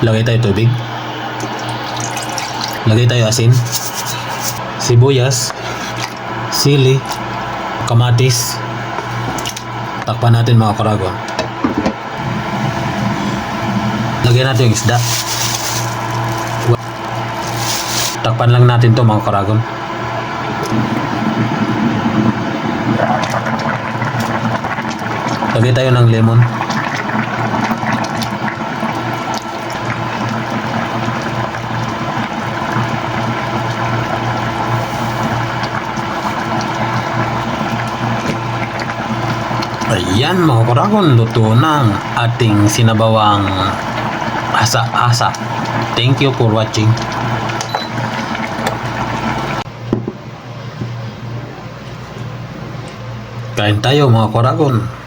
Lagay tayo tubig. Lagay tayo asin, sibuyas, sili, kamatis. Takpan natin mga karagon. Lagyan natin yung isda. Takpan lang natin to mga karagon. Lagay tayo ng lemon. Ayan mga karagon, luto ng ating sinabawang asa-asa. Thank you for watching. Kain tayo mga karagon.